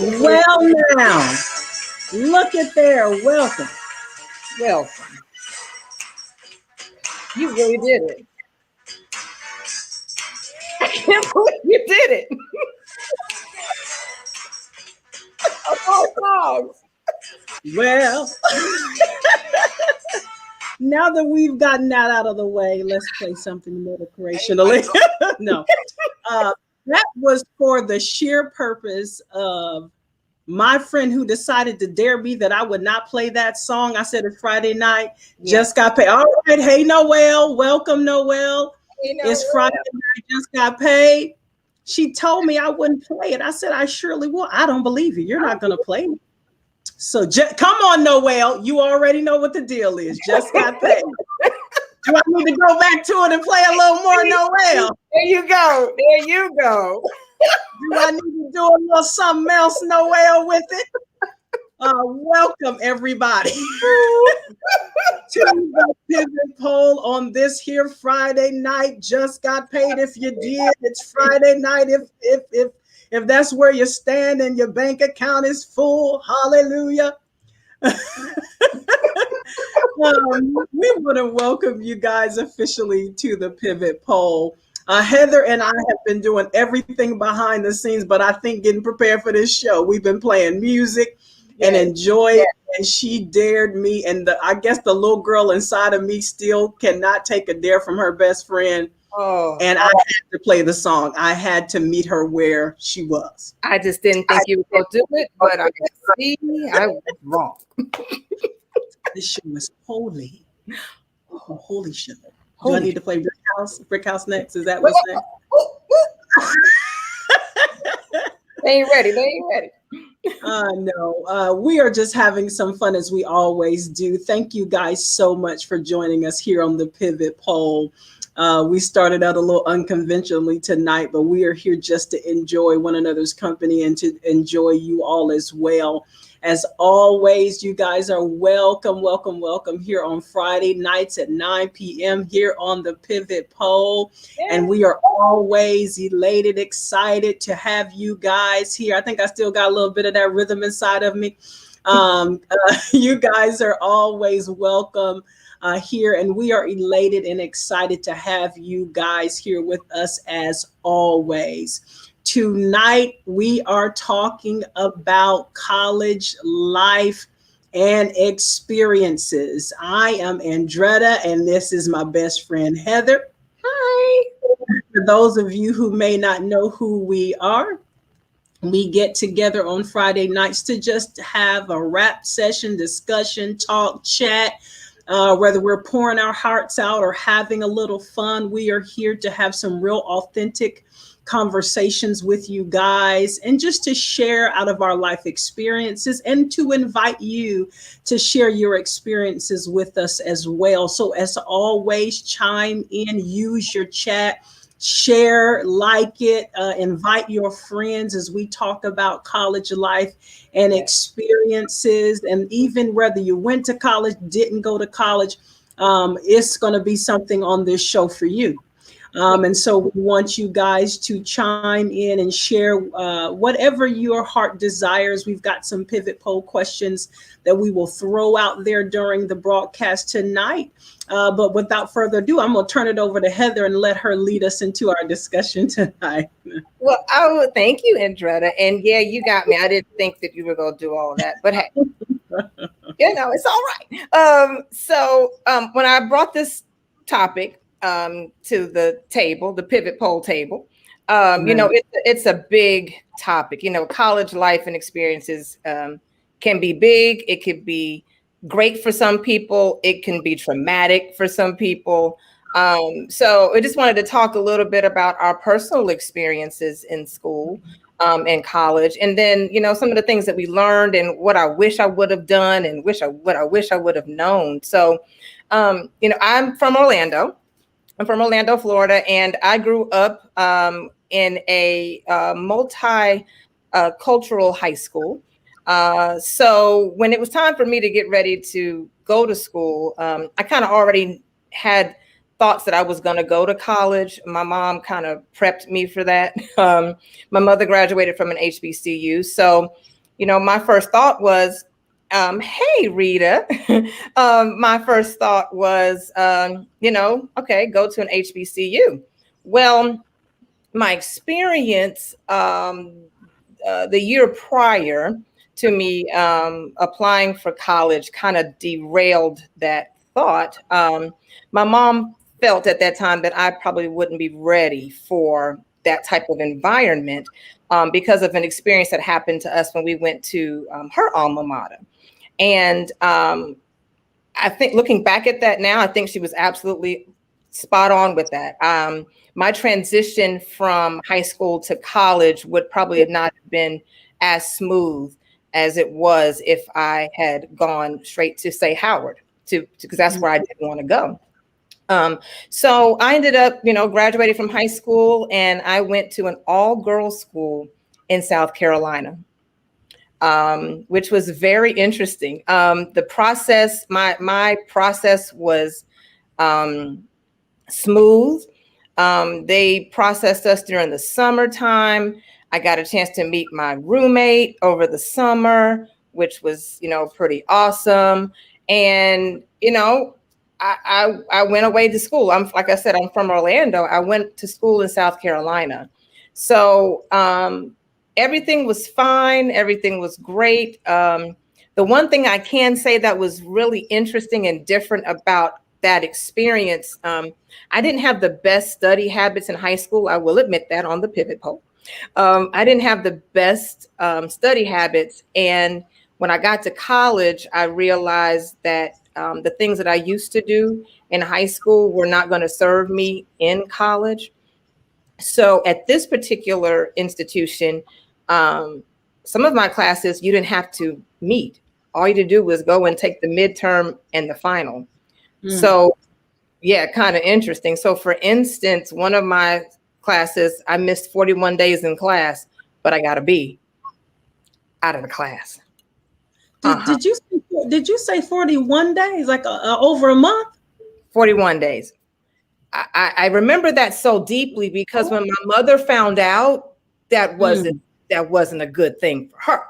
Well, now, look at there. Welcome. Welcome. You really did it. I can't believe you did it. Of all songs. Well, now that we've gotten that out of the way, let's play something more recreationally. No, that was for the sheer purpose of my friend who decided to dare me that I would not play that song. I said it's Friday night, just got paid. All right, hey Noel, welcome Noel. It's Friday night, just got paid. She told me I wouldn't play it. I said I surely will. I don't believe you. You're not going to play it. So come on, Noel. You already know what the deal is. Just got paid. Do I need to go back to it and play a little more, Noel? There you go. There you go. Do I need to do a little something else, Noel, with it? Welcome, everybody, to the Pivot Poll on this here Friday night. Just got paid. If you did, it's Friday night. If that's where you stand and your bank account is full, hallelujah. We want to welcome you guys officially to the Pivot Poll. Heather and I have been doing everything behind the scenes, but I think getting prepared for this show, we've been playing music and enjoying it. And she dared me, and I guess the little girl inside of me still cannot take a dare from her best friend. And I had to play the song. I had to meet her where she was. I just didn't think you would do it, but I see I was wrong. This show is holy. Oh, holy show. Do I need to play Brick House next? Is that what's next? They ain't ready. They ain't ready. No, we are just having some fun as we always do. Thank you guys so much for joining us here on the Pivot Poll. We started out a little unconventionally tonight, but we are here just to enjoy one another's company and to enjoy you all as well. As always, you guys are welcome here on Friday nights at 9 p.m. here on the Pivot Poll. And we are always elated, excited to have you guys here. I think I still got a little bit of that rhythm inside of me. You guys are always welcome here, and we are elated and excited to have you guys here with us as always. Tonight, we are talking about college life and experiences. I am Andretta, and this is my best friend, Heather. Hi. For those of you who may not know who we are, we get together on Friday nights to just have a rap session, discussion, talk, chat. Whether we're pouring our hearts out or having a little fun, we are here to have some real authentic conversations with you guys and just to share out of our life experiences and to invite you to share your experiences with us as well. So as always, chime in, use your chat, share, like it, invite your friends as we talk about college life and experiences. And even whether you went to college, didn't go to college, it's going to be something on this show for you. And so we want you guys to chime in and share whatever your heart desires. We've got some Pivot Poll questions that we will throw out there during the broadcast tonight. But without further ado, I'm going to turn it over to Heather and let her lead us into our discussion tonight. Well, thank you, Andretta. And yeah, you got me. I didn't think that you were going to do all that, but hey, it's all right. So when I brought this topic to the table, the Pivot Poll table, it's a big topic. College life and experiences can be big. It could be great for some people. It can be traumatic for some people. So I just wanted to talk a little bit about our personal experiences in school and college, and then some of the things that we learned and what I wish I would have done and what I wish I would have known. So I'm from Orlando. I'm from Orlando, Florida, and I grew up in a multi-cultural high school. So when it was time for me to get ready to go to school, I kind of already had thoughts that I was going to go to college. My mom kind of prepped me for that. My mother graduated from an HBCU. So, my first thought was, hey, Rita, my first thought was, okay, go to an HBCU. Well, my experience the year prior to me applying for college kind of derailed that thought. My mom felt at that time that I probably wouldn't be ready for that type of environment because of an experience that happened to us when we went to her alma mater. And I think looking back at that now, I think she was absolutely spot on with that. My transition from high school to college would probably have not been as smooth as it was if I had gone straight to, say, Howard, because that's where I didn't want to go. So I ended up, graduating from high school, and I went to an all-girls school in South Carolina, which was very interesting. The process, my process was smooth. They processed us during the summertime. I got a chance to meet my roommate over the summer, which was, pretty awesome. And, I went away to school. Like I said, I'm from Orlando. I went to school in South Carolina. So everything was fine. Everything was great. The one thing I can say that was really interesting and different about that experience, I didn't have the best study habits in high school. I will admit that on the pivot poll. I didn't have the best study habits. And when I got to college, I realized that the things that I used to do in high school were not going to serve me in college. So at this particular institution, some of my classes, you didn't have to meet. All you had to do was go and take the midterm and the final. So yeah, kind of interesting. So for instance, one of my classes, I missed 41 days in class, but I got a B out of the class. Did you say 41 days, like over a month? 41 days. I remember that so deeply because when my mother found out, that wasn't a good thing for her.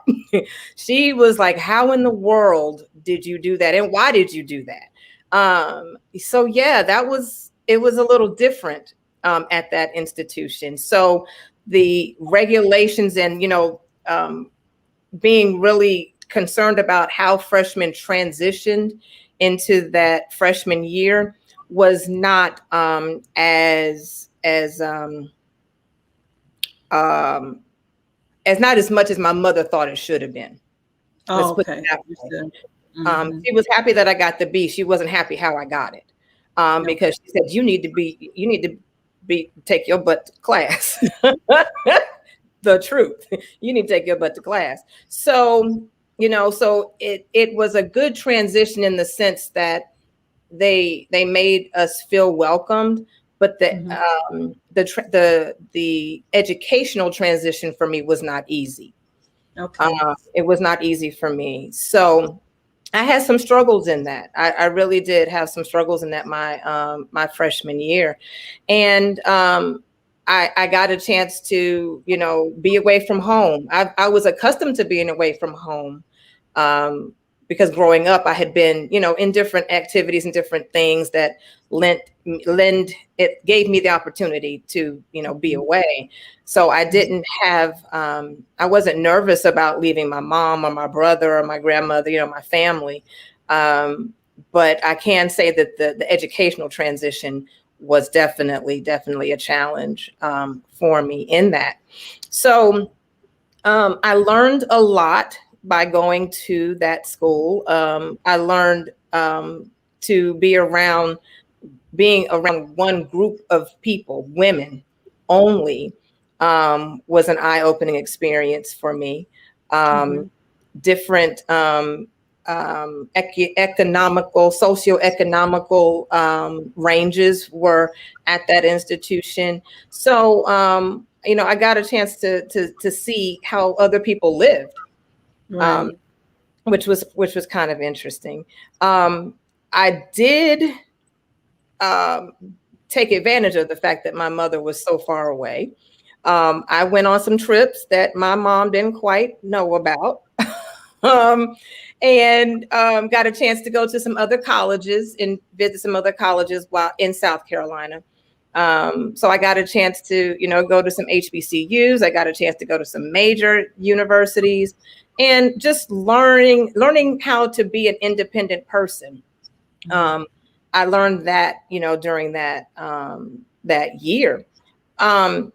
She was like, how in the world did you do that? And why did you do that? So yeah, it was a little different at that institution. So the regulations and, being really concerned about how freshmen transitioned into that freshman year was not as not as much as my mother thought it should have been. Oh, okay. She was happy that I got the B. She wasn't happy how I got it because she said, you need to take your butt to class. The truth. You need to take your butt to class. So, so it was a good transition in the sense that they made us feel welcomed, but the educational transition for me was not easy. Okay. It was not easy for me. So I had some struggles in that. I really did have some struggles in that my freshman year. And I got a chance to, be away from home. I was accustomed to being away from home because growing up, I had been, in different activities and different things that it gave me the opportunity to, be away. So I didn't have, I wasn't nervous about leaving my mom or my brother or my grandmother, my family. But I can say that the educational transition was definitely a challenge for me in that. So I learned a lot by going to that school. I learned to being around one group of people, women only, was an eye-opening experience for me. Different socioeconomical ranges were at that institution. So, I got a chance to see how other people lived, Right. which was kind of interesting. I did take advantage of the fact that my mother was so far away. I went on some trips that my mom didn't quite know about. And got a chance to go to some other colleges and visit some other colleges while in South Carolina. So I got a chance to, go to some HBCUs. I got a chance to go to some major universities and just learning how to be an independent person. I learned that, during that year. And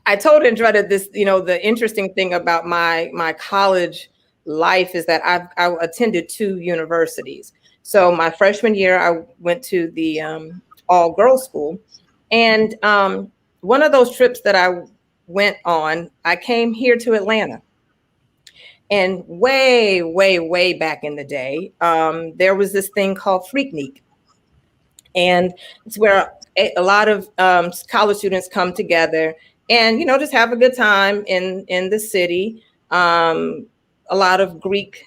I told Andretta this, the interesting thing about my college life is that I attended 2 universities. So my freshman year, I went to the all-girls school. And one of those trips that I went on, I came here to Atlanta. And way, way, way back in the day, there was this thing called Freaknik. And it's where a lot of college students come together and, just have a good time in the city. A lot of Greek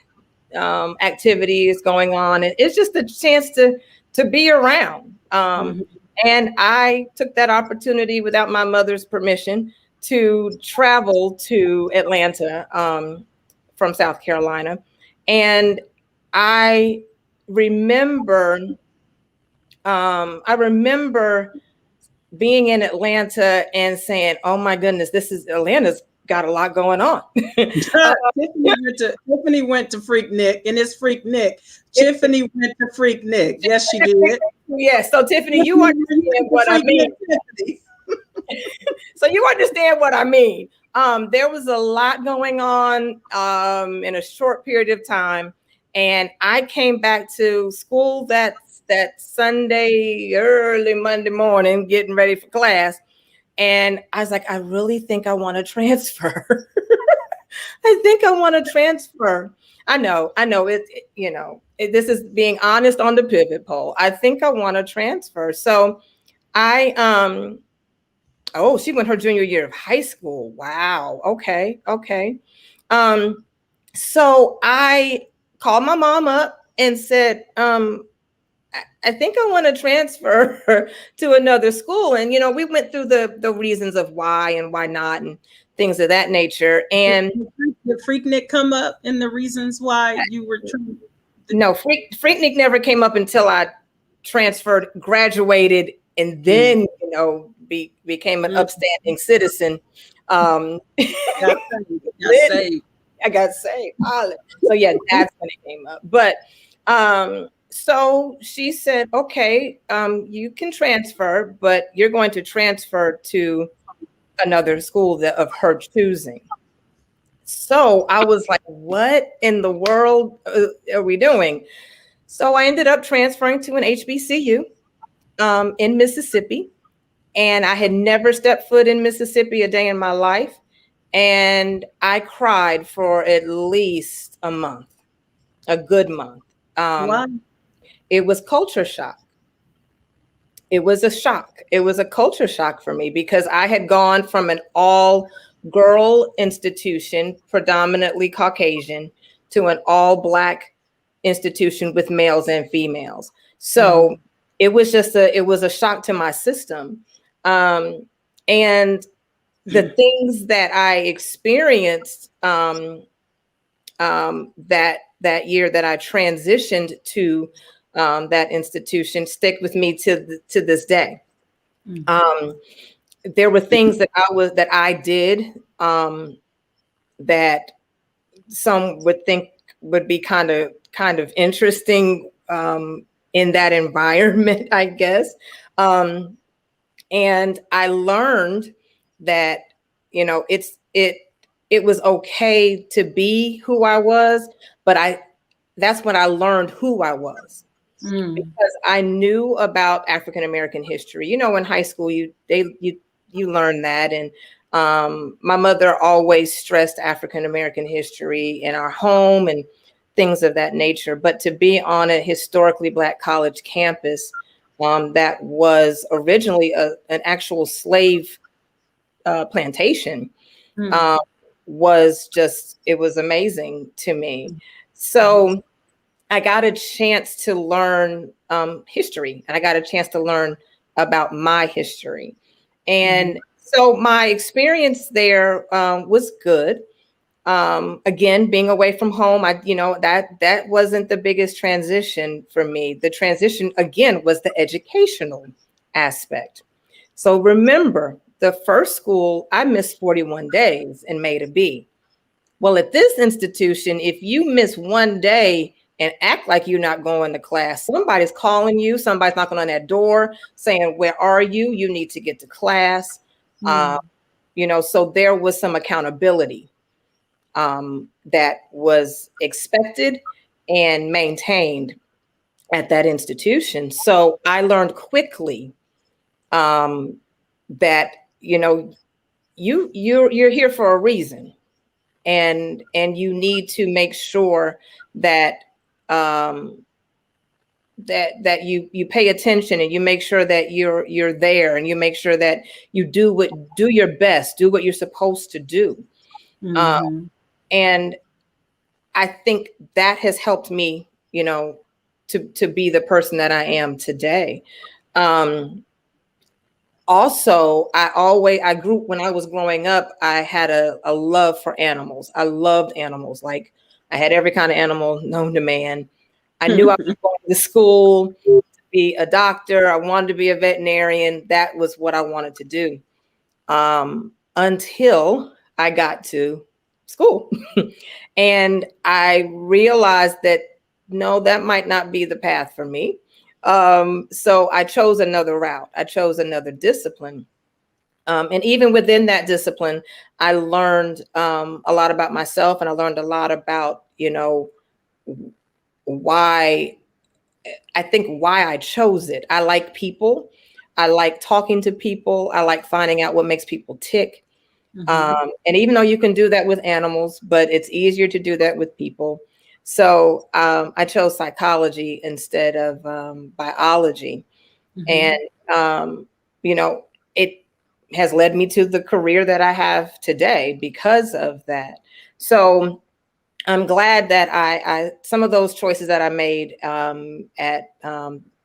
activities going on. And it's just a chance to be around. And I took that opportunity without my mother's permission to travel to Atlanta from South Carolina. And I remember being in Atlanta and saying, "Oh my goodness, Atlanta's got a lot going on." Tiffany went to Freaknik, and it's Freaknik. Tiffany went to Freaknik. Yes, she did. Yes. So Tiffany, you understand what I mean. So you understand what I mean. There was a lot going on in a short period of time, and I came back to school that Sunday, early Monday morning, getting ready for class. And I was like, I really think I want to transfer. I think I want to transfer. I know this is being honest on the pivot poll. I think I want to transfer. So she went her junior year of high school. Wow. Okay. So I called my mom up and said, I think I want to transfer to another school. And, we went through the reasons of why and why not and things of that nature. And did Freaknik come up in the reasons why you were trying? No, Freaknik never came up until I transferred, graduated, and then, became an upstanding citizen. I got saved. So yeah, that's when it came up. But so she said, okay, you can transfer, but you're going to transfer to another school of her choosing. So I was like, what in the world are we doing? So I ended up transferring to an HBCU in Mississippi. And I had never stepped foot in Mississippi a day in my life. And I cried for at least a month, a good month. Why? It was culture shock. It was a shock. It was a culture shock for me because I had gone from an all-girl institution, predominantly Caucasian, to an all-Black institution with males and females. So it was a shock to my system. And the things that I experienced that year that I transitioned to that institution stick with me to this day. There were things that I did that some would think would be kind of interesting in that environment, I guess. And I learned that, it was okay to be who I was, but that's when I learned who I was. Because I knew about African American history. In high school, you learn that, and my mother always stressed African American history in our home and things of that nature. But to be on a historically Black college campus that was originally an actual slave plantation was amazing to me. So I got a chance to learn history, and I got a chance to learn about my history. And so my experience there was good. Again, being away from home, that wasn't the biggest transition for me. The transition again was the educational aspect. So remember, the first school I missed 41 days and made a B. Well, at this institution, if you miss one day and act like you're not going to class, somebody's calling you, somebody's knocking on that door saying, "Where are you? You need to get to class." So there was some accountability that was expected and maintained at that institution. So I learned quickly that you're here for a reason, and you need to make sure that that you pay attention, and you make sure that you're there, and you make sure that you do your best, do what you're supposed to do. And I think that has helped me, to be the person that I am today. Also, when I was growing up, I had a love for animals. I loved animals. Like, I had every kind of animal known to man. I knew I was going to school to be a doctor. I wanted to be a veterinarian. That was what I wanted to do. Until I got to school. And I realized that, no, that might not be the path for me. So I chose another route. I chose another discipline. And even within that discipline, I learned a lot about myself, and I learned a lot about, why I chose it. I like people. I like talking to people. I like finding out what makes people tick. And even though you can do that with animals, but it's easier to do that with people. So I chose psychology instead of biology. And, it has led me to the career that I have today because of that. So I'm glad that I some of those choices that I made at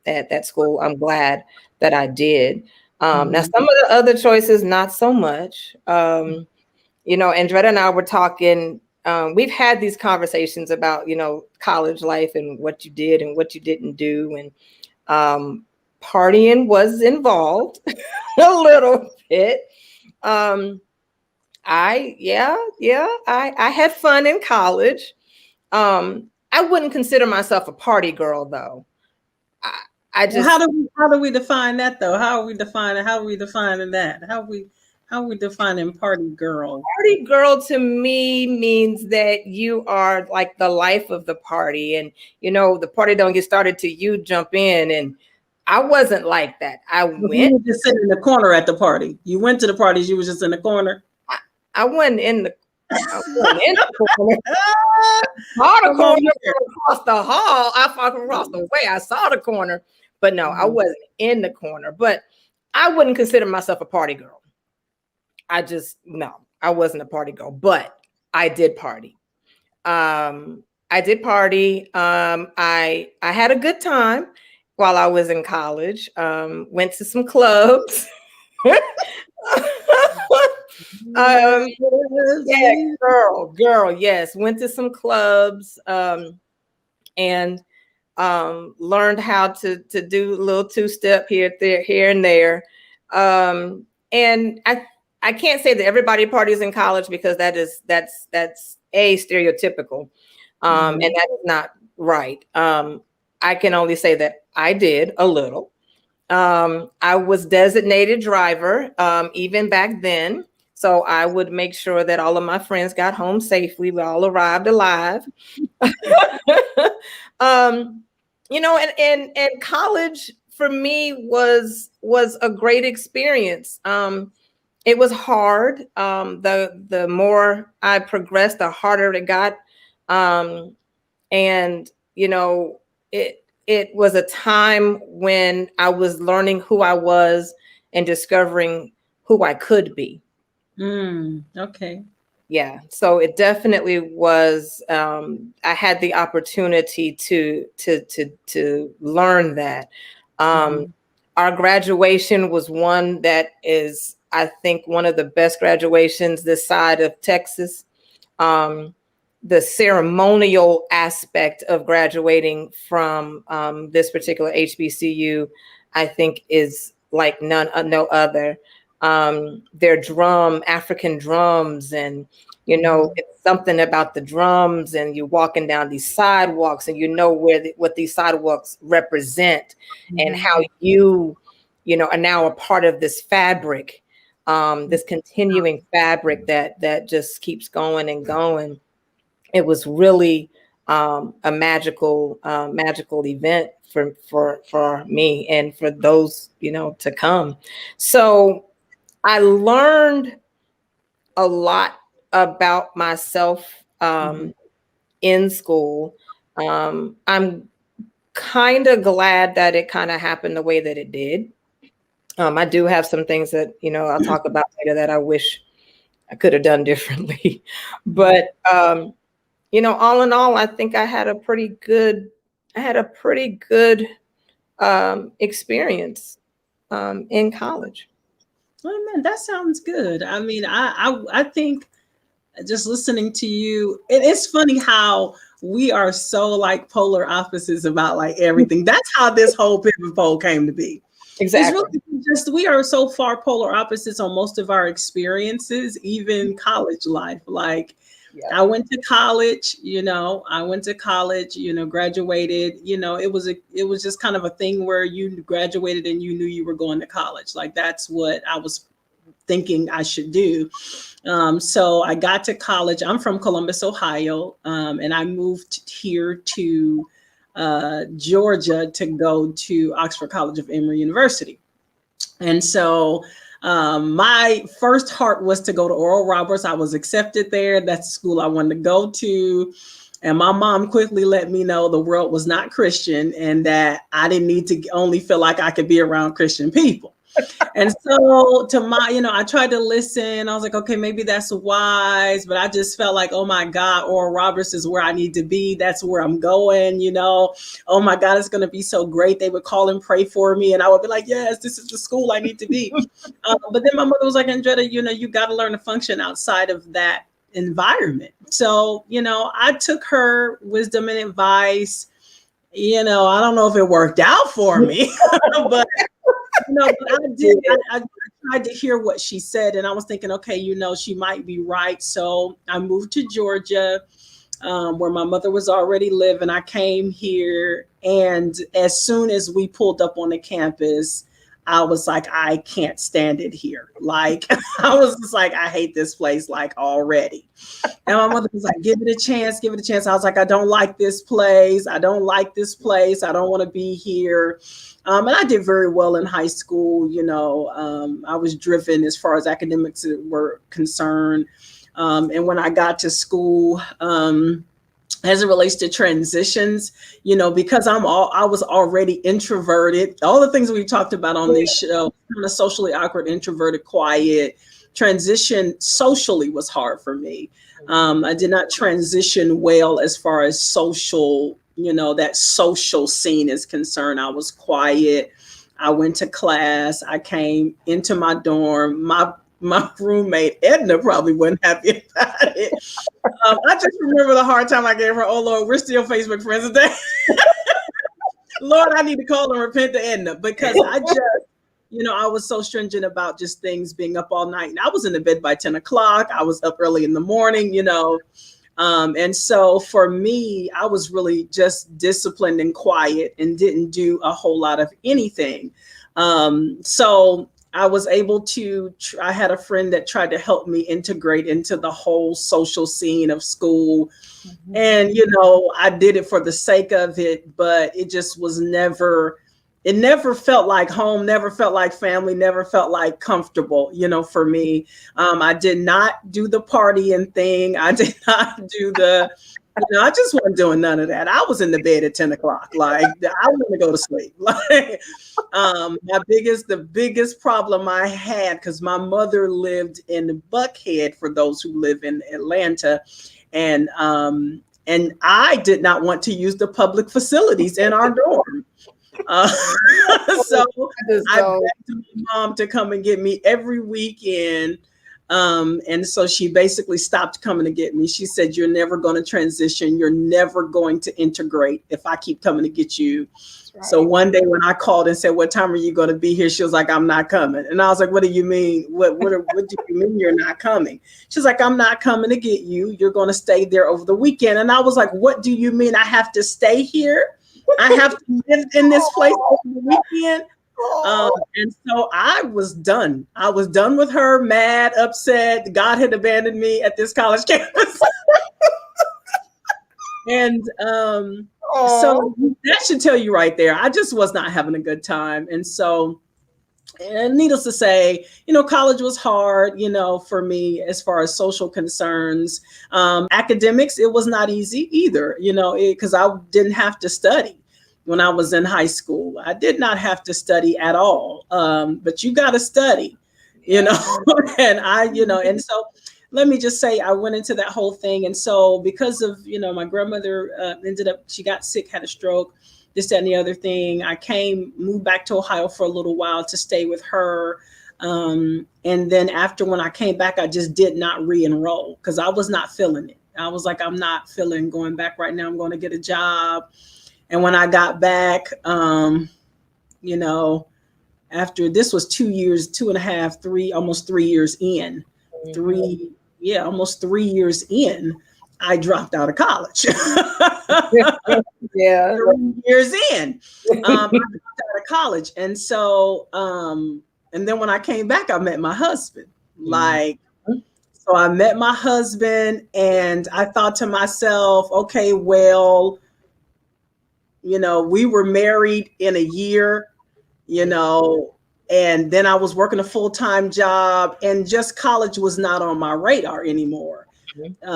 that school, I'm glad that I did. Now, some of the other choices, not so much. Andretta and I were talking. We've had these conversations about, college life and what you did and what you didn't do. And partying was involved a little bit. I had fun in college. I wouldn't consider myself a party girl, though. I just how do we define that, though? How are we defining that? How are we defining party girl? Party girl to me means that you are like the life of the party, and the party don't get started till you jump in. And I wasn't like that. You were just sitting in the corner at the party. You went to the parties. You were just in the corner. I wasn't in the corner. Saw the corner across the hall. Across the way. I saw the corner, but no, I wasn't in the corner. But I wouldn't consider myself a party girl. I wasn't a party girl, but I did party. I had a good time while I was in college. Went to some clubs. Yes. Went to some clubs, and learned how to do a little two-step here and there. And I can't say that everybody parties in college, because that's a stereotypical, and that is not right. I can only say that I did a little. I was designated driver, even back then. So I would make sure that all of my friends got home safely. We all arrived alive. And college for me was a great experience. It was hard. The more I progressed, the harder it got. It was a time when I was learning who I was and discovering who I could be. Okay. Yeah. So it definitely was. I had the opportunity to learn that. Um, Mhm. our graduation was one that is, I think, one of the best graduations this side of Texas. Um, the ceremonial aspect of graduating from this particular HBCU, I think, is like no other. Their African drums, and Mhm. it's something about the drums, and you're walking down these sidewalks, and what these sidewalks represent, and Mhm. how are now a part of this fabric, this continuing fabric that just keeps going and going. It was really a magical event for me and for those to come. So I learned a lot about myself Mhm. in school. I'm kind of glad that it kind of happened the way that it did. I do have some things that I'll talk about later that I wish I could have done differently. But all in all, I think I had a pretty good experience in college. Oh man, that sounds good. I mean, I think just listening to you, it's funny how we are so like polar opposites about like everything. That's how this whole pivot poll came to be. It's really Exactly. just we are so far polar opposites on most of our experiences, even college life. Like Yeah. I went to college, graduated, it was just kind of a thing where you graduated and you knew you were going to college. Like that's what I was thinking I should do. So I got to college. I'm from Columbus, Ohio, and I moved here to Georgia to go to Oxford College of Emory University. And so my first heart was to go to Oral Roberts. I was accepted there. That's the school I wanted to go to. And my mom quickly let me know the world was not Christian and that I didn't need to only feel like I could be around Christian people. And so I tried to listen. I was like, okay, maybe that's wise, but I just felt like, oh my God, Oral Roberts is where I need to be. That's where I'm going. Oh my God, it's going to be so great. They would call and pray for me. And I would be like, yes, this is the school I need to be. But then my mother was like, Andretta, you got to learn to function outside of that environment. So, I took her wisdom and advice. I don't know if it worked out for me, but but I did. I tried to hear what she said, and I was thinking, okay, she might be right. So I moved to Georgia, where my mother was already living. I came here, and as soon as we pulled up on the campus, I was like, I can't stand it here. Like, I was just like, I hate this place, like already. And my mother was like, give it a chance, give it a chance. I was like, I don't like this place. I don't like this place. I don't want to be here. And I did very well in high school. I was driven as far as academics were concerned. And when I got to school, as it relates to transitions, because I was already introverted, all the things we talked about on this show, kind of socially awkward, introverted, quiet. Transition socially was hard for me. I did not transition well as far as social, that social scene is concerned. I was quiet. I went to class. I came into my dorm. My roommate Edna probably wasn't happy about it. I just remember the hard time I gave her. Oh Lord, we're still Facebook friends today. Lord, I need to call and repent to Edna because I just, I was so stringent about just things being up all night. And I was in the bed by 10 o'clock. I was up early in the morning, and so for me, I was really just disciplined and quiet and didn't do a whole lot of anything. So I was able to, I had a friend that tried to help me integrate into the whole social scene of school. Mhm. And, I did it for the sake of it, but it just was it never felt like home, never felt like family, never felt like comfortable, for me. I did not do the partying thing. I did not do the, I just wasn't doing none of that. I was in the bed at 10 o'clock. Like I want to go to sleep. Like the biggest problem I had, because my mother lived in Buckhead, for those who live in Atlanta, and I did not want to use the public facilities in our dorm. So I begged my mom to come and get me every weekend. And so she basically stopped coming to get me. She said, "You're never going to transition. You're never going to integrate if I keep coming to get you." Right. So one day when I called and said, "What time are you going to be here?" She was like, "I'm not coming." And I was like, "What do you mean? What do you mean you're not coming?" She's like, "I'm not coming to get you. You're going to stay there over the weekend." And I was like, "What do you mean I have to stay here? I have to live in this place over the weekend?" And so I was done. I was done with her, mad, upset. God had abandoned me at this college campus. And so that should tell you right there, I just was not having a good time. And so, and needless to say, college was hard, for me as far as social concerns. Academics, it was not easy either, because I didn't have to study. When I was in high school, I did not have to study at all. But you got to study, and and so let me just say, I went into that whole thing. And so because of, my grandmother she got sick, had a stroke, this, that, and the other thing. I moved back to Ohio for a little while to stay with her. And then when I came back, I just did not re-enroll because I was not feeling it. I was like, I'm not feeling going back right now. I'm going to get a job. And when I got back, after this was 2 years, 2.5, 3, almost 3 years in, almost 3 years in, I dropped out of college. Yeah. 3 years in, I dropped out of college. And so, and then when I came back, I met my husband. So I met my husband and I thought to myself, okay, well, we were married in a year, and then I was working a full-time job and just college was not on my radar anymore.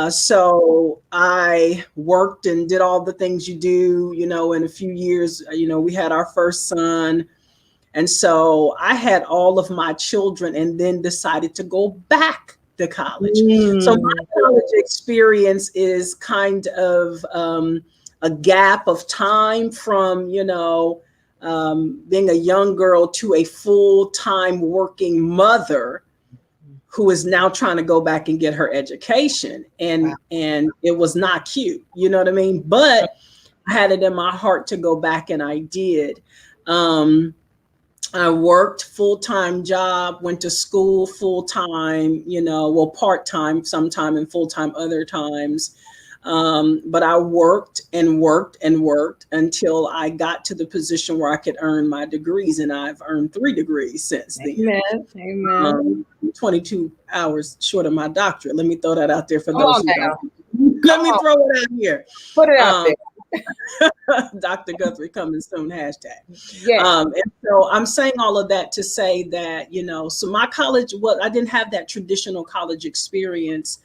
So I worked and did all the things you do, in a few years, we had our first son. And so I had all of my children and then decided to go back to college. So my college experience is kind of, a gap of time from, being a young girl to a full-time working mother who is now trying to go back and get her education. And it was not cute, you know what I mean? But I had it in my heart to go back and I did. I worked full-time job, went to school full-time, part-time sometime and full-time other times. But I worked and worked and worked until I got to the position where I could earn my degrees, and I've earned 3 degrees since then. Amen. 22 hours short of my doctorate. Let me throw that out there for those who don't. Let me throw it out here. Put it out there. Dr. Guthrie coming soon, hashtag. Yeah. And so I'm saying all of that to say that, so my college, I didn't have that traditional college experience.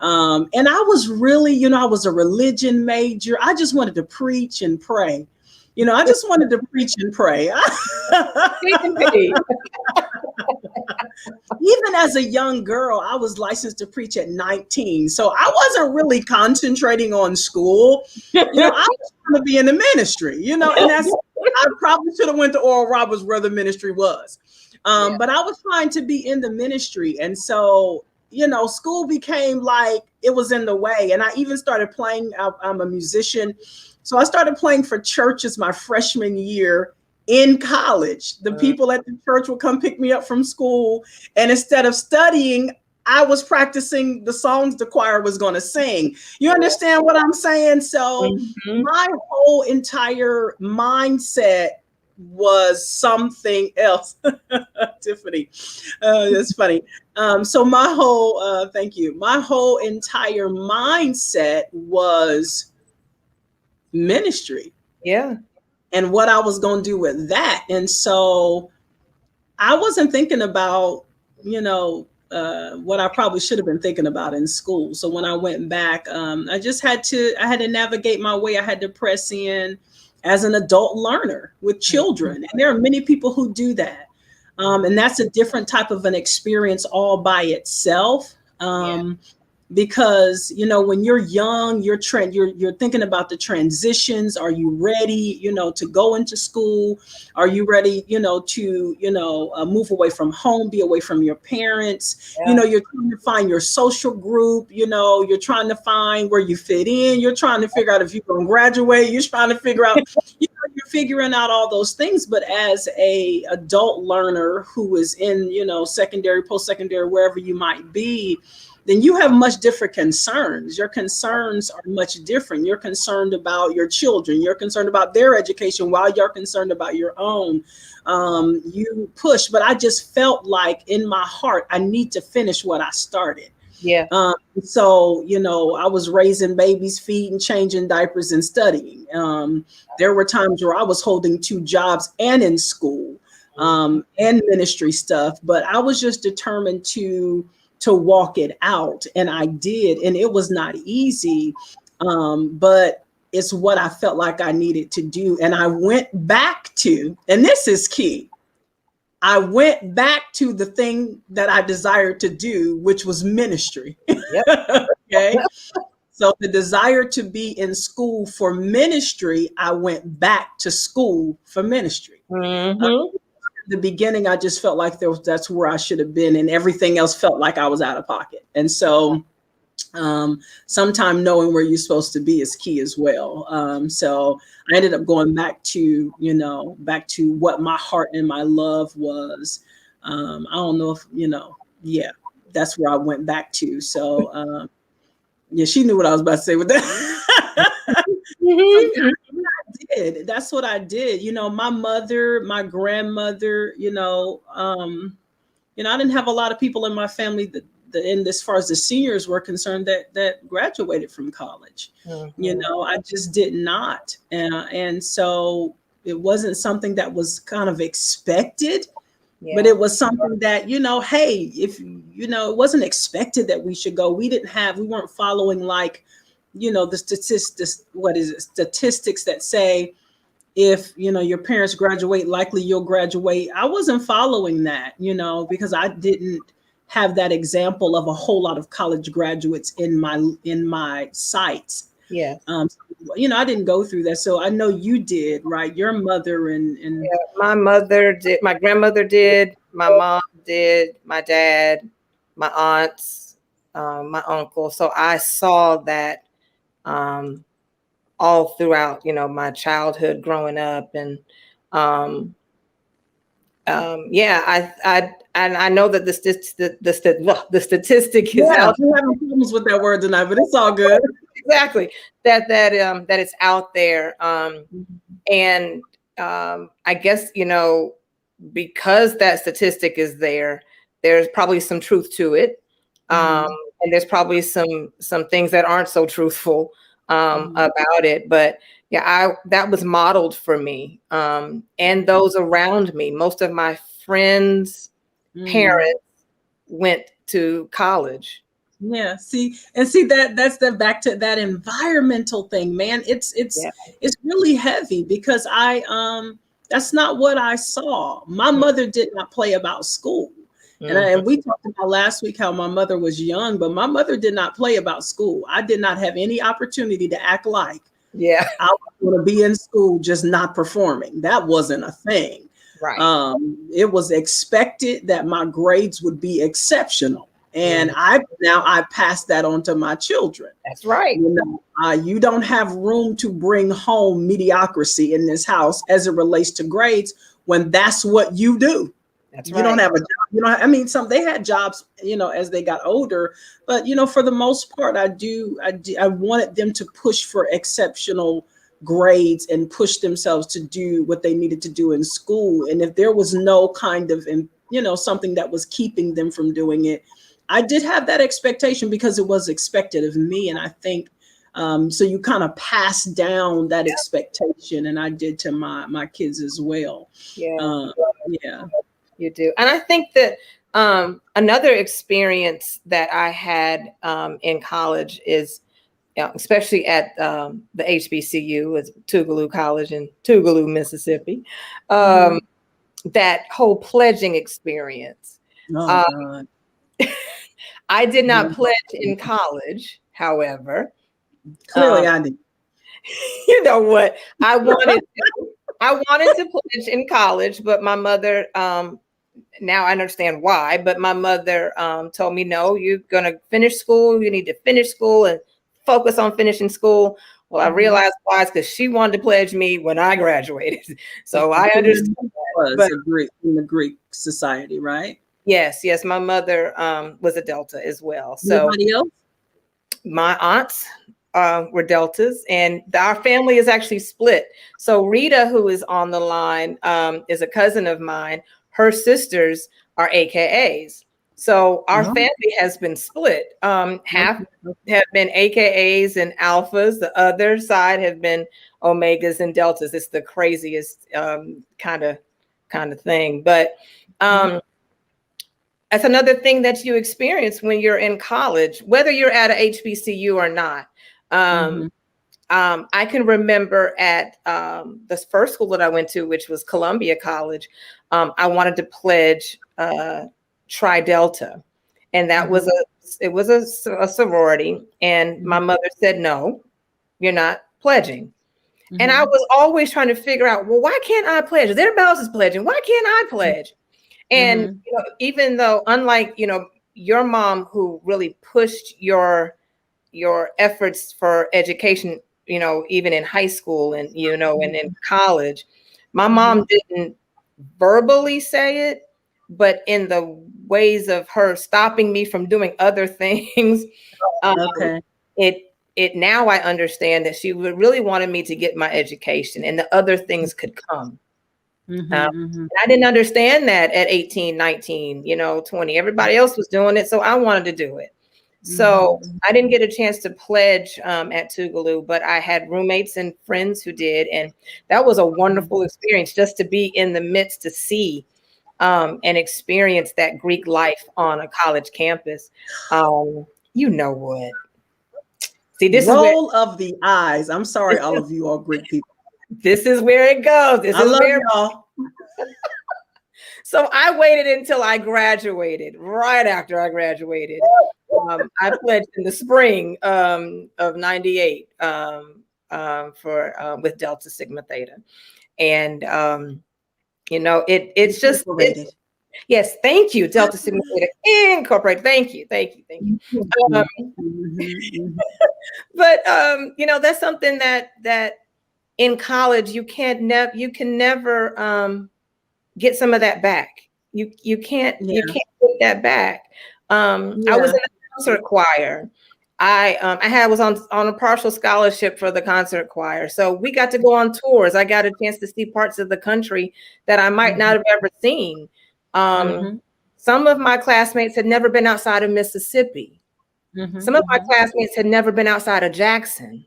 And I was really, I was a religion major. I just wanted to preach and pray. I just wanted to preach and pray. Even as a young girl, I was licensed to preach at 19. So I wasn't really concentrating on school. I was trying to be in the ministry, and I probably should have went to Oral Roberts where the ministry was. But I was trying to be in the ministry. And so, school became like it was in the way. And I even started playing. I'm a musician. So I started playing for churches my freshman year in college. The people at the church would come pick me up from school. And instead of studying, I was practicing the songs the choir was going to sing. You understand what I'm saying? So my whole entire mindset was something else. Tiffany, that's funny. So my whole, thank you. My whole entire mindset was ministry. Yeah. And what I was going to do with that. And so I wasn't thinking about, what I probably should have been thinking about in school. So when I went back, I had to navigate my way. I had to press in as an adult learner with children. And there are many people who do that. And that's a different type of an experience all by itself. Because, you know, when you're young, you're thinking about the transitions. Are you ready, you know, to go into school? Are you ready, you know, to, you know, move away from home, be away from your parents? You know, you're trying to find your social group, you know, you're trying to find where you fit in. You're trying to figure out if you're going to graduate. You're trying to figure out, you know, you're figuring out all those things. But as a adult learner who is in, you know, secondary, post-secondary, wherever you might be, then you have much different concerns. Your concerns are much different. You're concerned about your children. You're concerned about their education while you're concerned about your own. You push, but I just felt like in my heart, I need to finish what I started. So, you know, I was raising babies' feet and changing diapers and studying. There were times where I was holding 2 jobs and in school and ministry stuff, but I was just determined to walk it out. And I did. And it was not easy, but it's what I felt like I needed to do. And I went back to, and this is key, I went back to the thing that I desired to do, which was ministry. Okay. So the desire to be in school for ministry, I went back to school for ministry. The beginning, I just felt like that's where I should have been, and everything else felt like I was out of pocket. And so sometime knowing where you're supposed to be is key as well. So I ended up going back to, you know, back to what my heart and my love was. I don't know if, you know, that's where I went back to. So she knew what I was about to say with that. That's what I did. You know, my mother, my grandmother, you know, I didn't have a lot of people in my family that as far as the seniors were concerned that graduated from college. You know, I just did not. And so it wasn't something that was kind of expected, but it was something that, you know, hey, if, you know, it wasn't expected that we should go. We weren't following like, you know, the statistics that say, if, you know, your parents graduate, likely you'll graduate. I wasn't following that, you know, because I didn't have that example of a whole lot of college graduates in my sights. You know, I didn't go through that. So I know you did, right? Your mother and my mother did, my grandmother did, my mom did, my dad, my aunts, my uncle. So I saw that all throughout, you know, my childhood growing up. And I know that the statistic is out. We're having problems with that word tonight, but it's all good. Exactly. That it's out there. And I guess, you know, because that statistic is there, there's probably some truth to it. And there's probably some things that aren't so truthful about it. But that was modeled for me and those around me. Most of my friends' parents went to college. That's the back to that environmental thing, man. It's really heavy because that's not what I saw. My mother did not play about school. And we talked about last week how my mother was young, but my mother did not play about school. I did not have any opportunity to act like I was going to be in school, just not performing. That wasn't a thing. Right. It was expected that my grades would be exceptional. And I passed that on to my children. That's right. You know, you don't have room to bring home mediocrity in this house as it relates to grades when that's what you do. That's you right. don't have a job. You know, I mean, they had jobs, you know, as they got older, but, you know, for the most part, I wanted them to push for exceptional grades and push themselves to do what they needed to do in school. And if there was no kind of, you know, something that was keeping them from doing it, I did have that expectation because it was expected of me. And I think, so you kind of pass down that expectation, and I did to my kids as well. You do. And I think that Another experience that I had in college is, especially at the HBCU, it's Tougaloo College in Tougaloo, Mississippi, that whole pledging experience. Oh, God. I did not pledge in college, however. Clearly, I did. You know what? I wanted to pledge in college, but my mother, now I understand why, but my mother told me, no, you're going to finish school. You need to finish school and focus on finishing school. Well, I realized why, it's because she wanted to pledge me when I graduated. So I understood that. But in the Greek society, right? Yes. My mother was a Delta as well. So anybody else? My aunts were Deltas, and our family is actually split. So Rita, who is on the line, is a cousin of mine. Her sisters are AKAs. So our family has been split. Half have been AKAs and alphas. The other side have been omegas and deltas. It's the craziest kind of thing. But that's another thing that you experience when you're in college, whether you're at a HBCU or not. I can remember at the first school that I went to, which was Columbia College, I wanted to pledge Tri Delta, and that was a sorority. And my mother said, "No, you're not pledging." And I was always trying to figure out, well, why can't I pledge? Everybody else is pledging. Why can't I pledge? And even though, unlike your mom, who really pushed your efforts for education, even in high school and and in college, my mom didn't verbally say it, but in the ways of her stopping me from doing other things, it now I understand that she really wanted me to get my education, and the other things could come. I didn't understand that at 18, 19, 20. Everybody else was doing it, so I wanted to do it. So I didn't get a chance to pledge at Tougaloo, but I had roommates and friends who did. And that was a wonderful experience, just to be in the midst to see and experience that Greek life on a college campus. You know what? See, this roll of the eyes. I'm sorry, all of you all Greek people. This is where it goes. This is where y'all. So I waited until I graduated. Right after I graduated, I pledged in the spring of '98 for with Delta Sigma Theta, and it's just yes, thank you, Delta Sigma Theta Incorporated. Thank you. But that's something that in college you can never get some of that back. You can't get that back. I was in the concert choir. I was on a partial scholarship for the concert choir, so we got to go on tours. I got a chance to see parts of the country that I might not have ever seen. Some of my classmates had never been outside of Mississippi. Some of my classmates had never been outside of Jackson.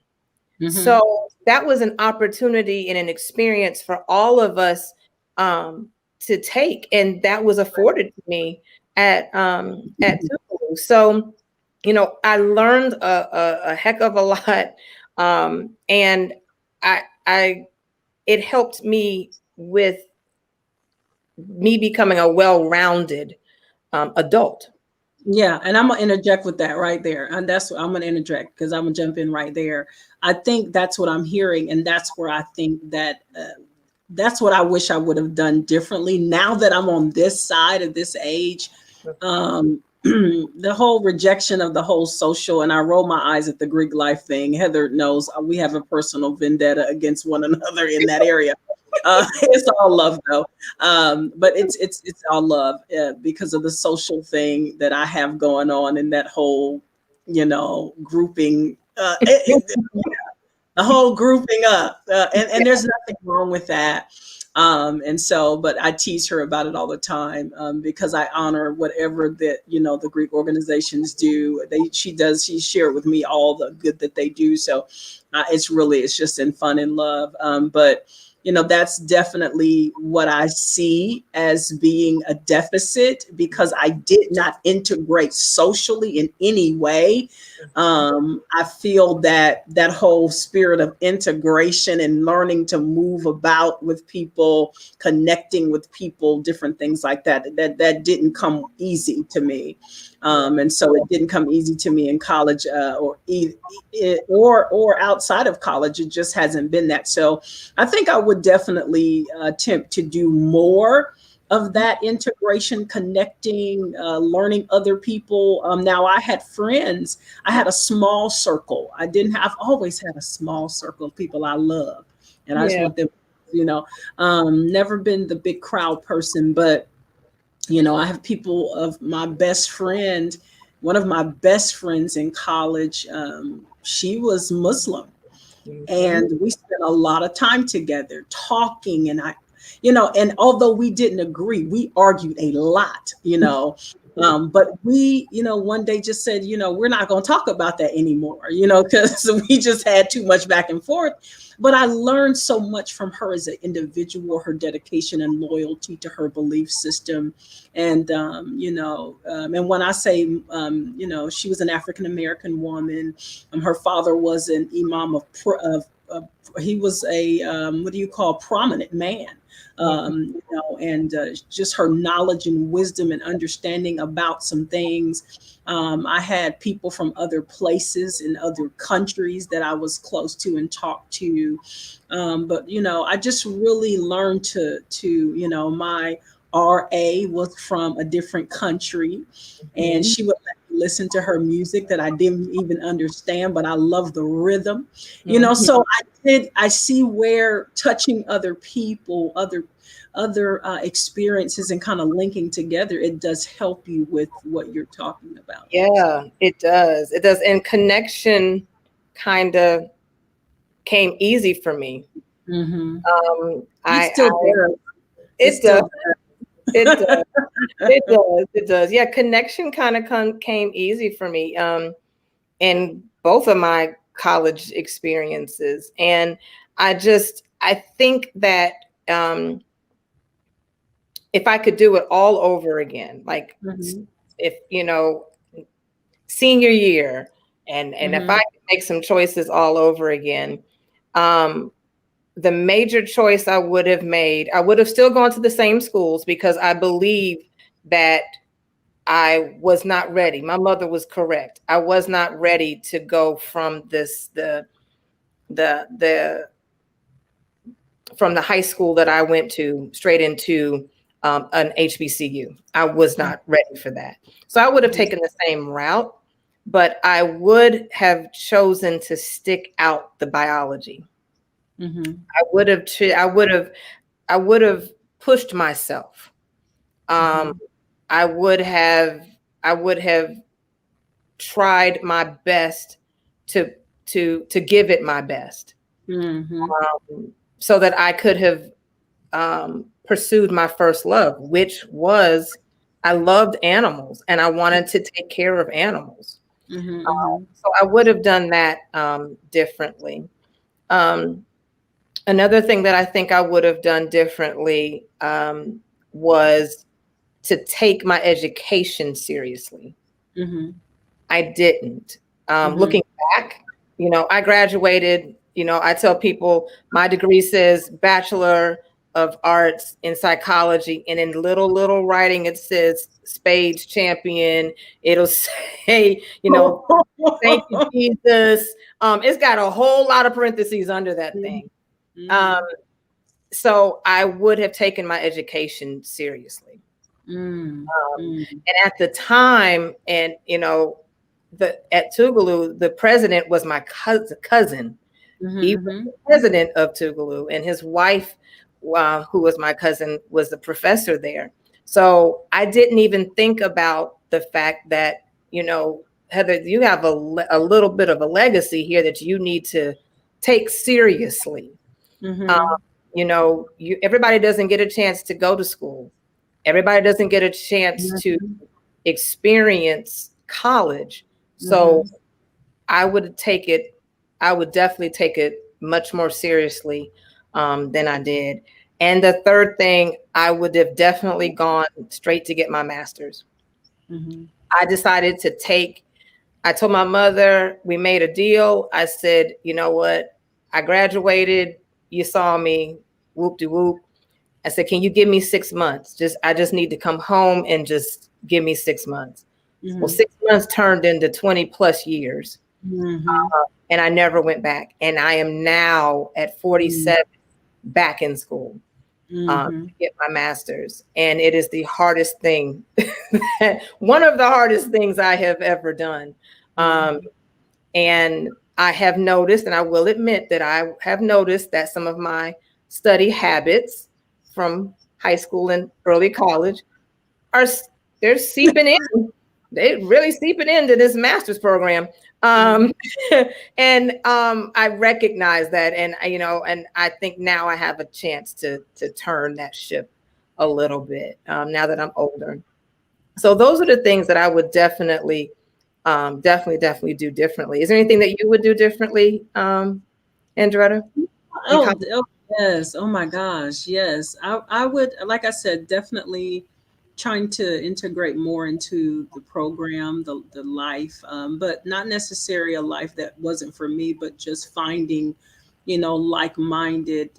So that was an opportunity and an experience for all of us to take, and that was afforded to me at Tougaloo. So I learned a heck of a lot, and it helped me with me becoming a well-rounded adult. Yeah, and I'm gonna interject with that right there, and that's what I'm gonna interject, because I'm gonna jump in right there. I think that's what I'm hearing, and that's where I think that that's what I wish I would have done differently. Now that I'm on this side of this age, the whole rejection of the whole social, and I roll my eyes at the Greek life thing. Heather knows we have a personal vendetta against one another in that area. It's all love though, but it's all love because of the social thing that I have going on in that whole, grouping, the whole grouping up, and there's nothing wrong with that. And so, but I tease her about it all the time because I honor whatever that the Greek organizations do. She shared with me all the good that they do. So it's just in fun and love. But that's definitely what I see as being a deficit, because I did not integrate socially in any way. I feel that that whole spirit of integration and learning to move about with people, connecting with people, different things like that didn't come easy to me. And so it didn't come easy to me in college, or outside of college. It just hasn't been that. So I think I would definitely attempt to do more of that integration, connecting, learning other people. Now I had friends. I had a small circle. Always had a small circle of people I love, and I just Yeah. want them. Never been the big crowd person, but I have people of my best friend, one of my best friends in college. She was Muslim, and we spent a lot of time together talking. And and although we didn't agree, we argued a lot, but we, one day just said, we're not going to talk about that anymore, because we just had too much back and forth. But I learned so much from her as an individual, her dedication and loyalty to her belief system. And, and when I say, she was an African-American woman, her father was an imam he was a, what do you call, prominent man. And just her knowledge and wisdom and understanding about some things. I had people from other places in other countries that I was close to and talked to. But, I just really learned to my RA was from a different country, and she would let me listen to her music that I didn't even understand, but I love the rhythm, so I see where touching other people, other experiences, and kind of linking together, it does help you with what you're talking about. Yeah, it does. It does. And connection kind of came easy for me. Mm-hmm. It does. does. It does. It does. It does. Yeah, connection kind of came easy for me in both of my college experiences. And I think that if I could do it all over again, like if, senior year, and if I could make some choices all over again, the major choice I would have made, I would have still gone to the same schools, because I believe that I was not ready. My mother was correct. I was not ready to go from from the high school that I went to straight into an HBCU. I was not ready for that. So I would have taken the same route, but I would have chosen to stick out the biology. I would have pushed myself. I would have tried my best to give it my best, so that I could have pursued my first love, which was, I loved animals and I wanted to take care of animals. So I would have done that differently. Another thing that I think I would have done differently was to take my education seriously. I didn't. Looking back, I graduated, I tell people my degree says Bachelor of Arts in Psychology, and in little writing, it says Spades champion. It'll say, thank you, Jesus. It's got a whole lot of parentheses under that thing. So I would have taken my education seriously. And at the time, and at Tougaloo, the president was my cousin. He was the president of Tougaloo, and his wife, who was my cousin, was the professor there. So I didn't even think about the fact that, Heather, you have a little bit of a legacy here that you need to take seriously. Everybody doesn't get a chance to go to school. Everybody doesn't get a chance to experience college. So I would definitely take it much more seriously. than I did. And the third thing, I would have definitely gone straight to get my master's. Mm-hmm. I decided to I told my mother, we made a deal. I said, you know what? I graduated. You saw me, whoop de whoop. I said, can you give me 6 months? I just need to come home and just give me 6 months. Mm-hmm. Well, 6 months turned into 20 plus years. Mm-hmm. And I never went back. And I am now at 47 back in school to get my master's. And it is the hardest thing, one of the hardest things I have ever done. And I have noticed, and I will admit that I have noticed that some of my study habits from high school and early college they're seeping in. They're really seeping into this master's program. And I recognize that, and and I think now I have a chance to turn that ship a little bit now that I'm older. So those are the things that I would definitely do differently. Is there anything that you would do differently, Andretta? Oh, yes. Oh my gosh. Yes. I would, like I said, definitely trying to integrate more into the program, the life, but not necessarily a life that wasn't for me, but just finding, like-minded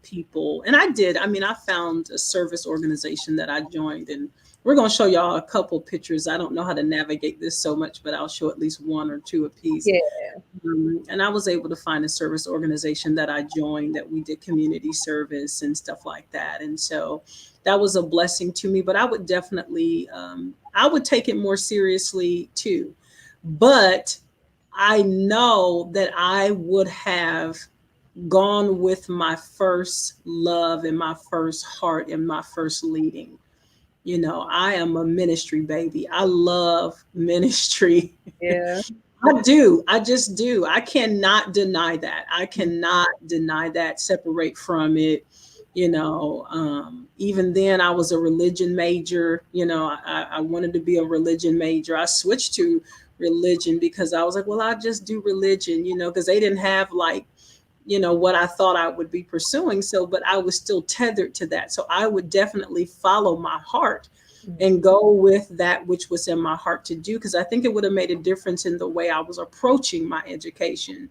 people. And I found a service organization that I joined, and we're going to show y'all a couple pictures. I don't know how to navigate this so much, but I'll show at least one or two a piece. Yeah. And I was able to find a service organization that I joined, that we did community service and stuff like that. And so that was a blessing to me, but I would definitely, I would take it more seriously too. But I know that I would have gone with my first love and my first heart and my first leading. I am a ministry baby. I love ministry. Yeah. I do. I just do. I cannot deny that. Separate from it. Even then I was a religion major. I wanted to be a religion major. I switched to religion because I was like, well, I'll just do religion, because they didn't have what I thought I would be pursuing. So, but I was still tethered to that. So I would definitely follow my heart and go with that which was in my heart to do, because I think it would have made a difference in the way I was approaching my education,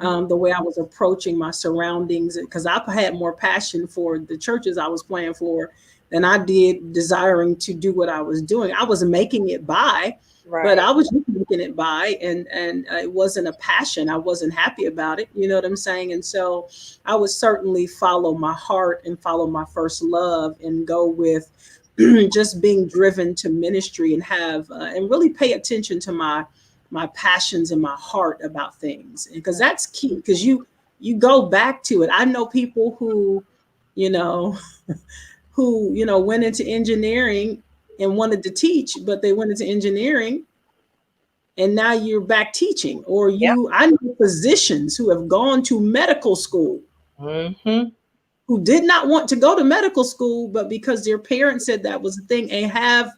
the way I was approaching my surroundings, because I had more passion for the churches I was playing for than I did desiring to do what I was doing. I was making it by, but I was just making it by, and it wasn't a passion. I wasn't happy about it. You know what I'm saying? And so I would certainly follow my heart and follow my first love and go with just being driven to ministry and have and really pay attention to my passions and my heart about things, because that's key, because you go back to it. I know people who went into engineering and wanted to teach, but they went into engineering and now you're back teaching. Or I know physicians who have gone to medical school who did not want to go to medical school, but because their parents said that was the thing, and have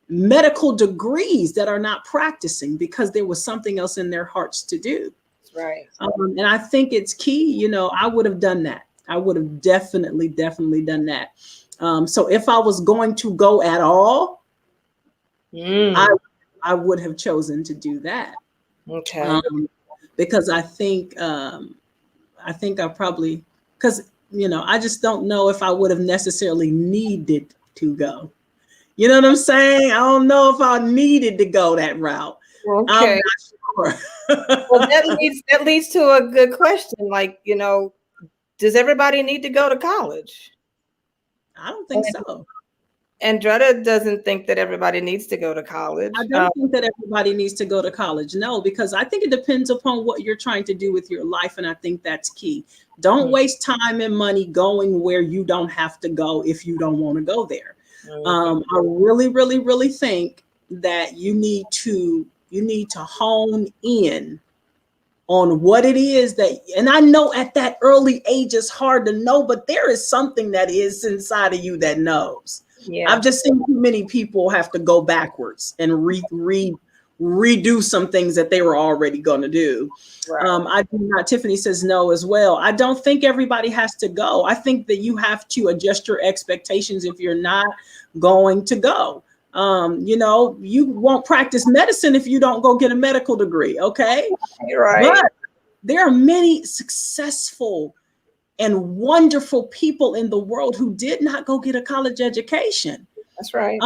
medical degrees that are not practicing because there was something else in their hearts to do. Right. And I think it's key. I would have done that. I would have definitely done that. So if I was going to go at all, I would have chosen to do that. Okay. Because I think I probably, because I just don't know if I would have necessarily needed to go. You know what I'm saying? I don't know if I needed to go that route. Okay. I'm not sure. Well, that leads to a good question. Like, does everybody need to go to college? I don't think so. Andretta doesn't think that everybody needs to go to college. I don't think that everybody needs to go to college. No, because I think it depends upon what you're trying to do with your life. And I think that's key. Don't waste time and money going where you don't have to go if you don't want to go there. I really, really, really think that you need to hone in on what it is that, and I know at that early age it's hard to know, but there is something that is inside of you that knows. Yeah. I've just seen too many people have to go backwards and redo some things that they were already going to do. Right. I do not. Tiffany says no as well. I don't think everybody has to go. I think that you have to adjust your expectations if you're not going to go. You won't practice medicine if you don't go get a medical degree. Okay. Right. But there are many successful and wonderful people in the world who did not go get a college education. That's right.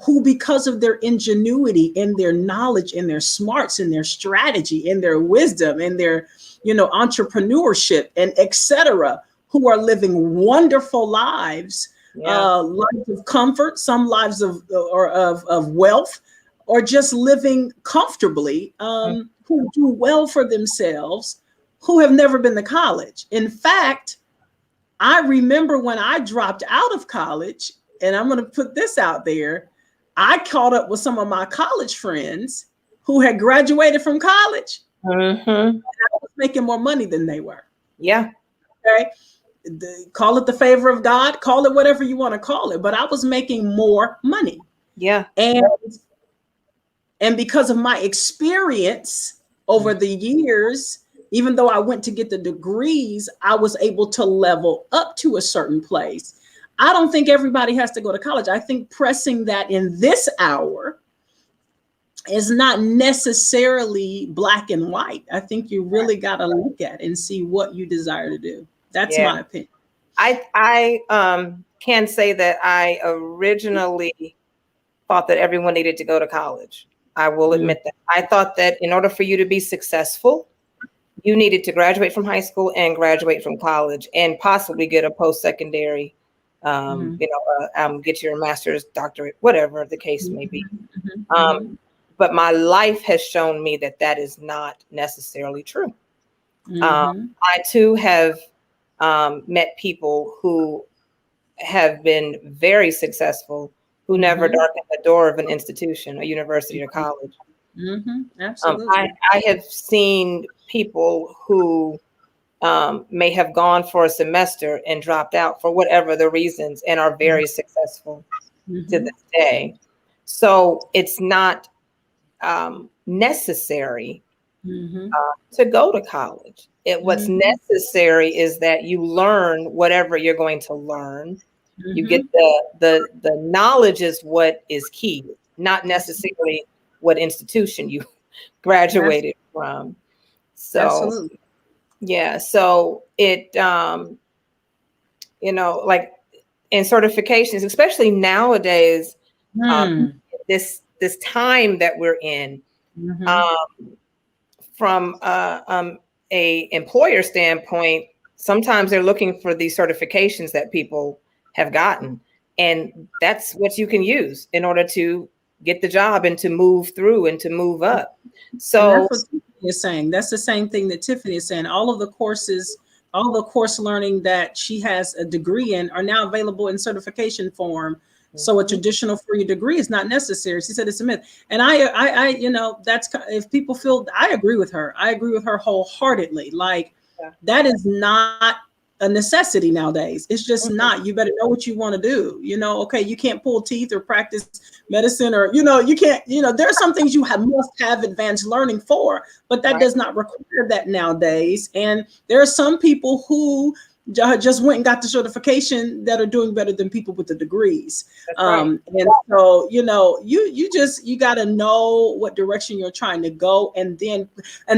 Who, because of their ingenuity and their knowledge and their smarts and their strategy and their wisdom and their, entrepreneurship and etc., who are living wonderful lives, lives of comfort, some lives of wealth, or just living comfortably, who do well for themselves, who have never been to college. In fact, I remember when I dropped out of college, and I'm going to put this out there, I caught up with some of my college friends who had graduated from college. Mm-hmm. And I was making more money than they were. Yeah. Okay. Call it the favor of God, call it whatever you want to call it, but I was making more money. Yeah. And because of my experience over the years, even though I went to get the degrees, I was able to level up to a certain place. I don't think everybody has to go to college. I think pressing that in this hour is not necessarily black and white. I think you really got to look at and see what you desire to do. That's my opinion. I can say that I originally thought that everyone needed to go to college. I will admit that. I thought that in order for you to be successful, you needed to graduate from high school and graduate from college and possibly get a post-secondary, get your master's, doctorate, whatever the case may be. But my life has shown me that that is not necessarily true. I too have met people who have been very successful, who never darkened the door of an institution, a university or college. Absolutely. I have seen people who may have gone for a semester and dropped out for whatever the reasons and are very successful to this day. So it's not necessary to go to college. What's necessary is that you learn whatever you're going to learn. You get the knowledge is what is key, not necessarily what institution you graduated from. So, absolutely. Yeah. So it, like in certifications, especially nowadays, this time that we're in, from a employer standpoint, sometimes they're looking for these certifications that people have gotten, and that's what you can use in order to get the job and to move through and to move up. So that's what Tiffany is saying. That's the same thing that Tiffany is saying. All of the courses, all the course learning that she has a degree in are now available in certification form. So a traditional free degree is not necessary. She said it's a myth. And I that's, if people feel, I agree with her. I agree with her wholeheartedly. Like that is not a necessity nowadays. It's just not. You better know what you want to do. Okay, you can't pull teeth or practice medicine, or you can't. There are some things you must have advanced learning for, but that does not require that nowadays. And there are some people who just went and got the certification that are doing better than people with the degrees. And so you got to know what direction you're trying to go, and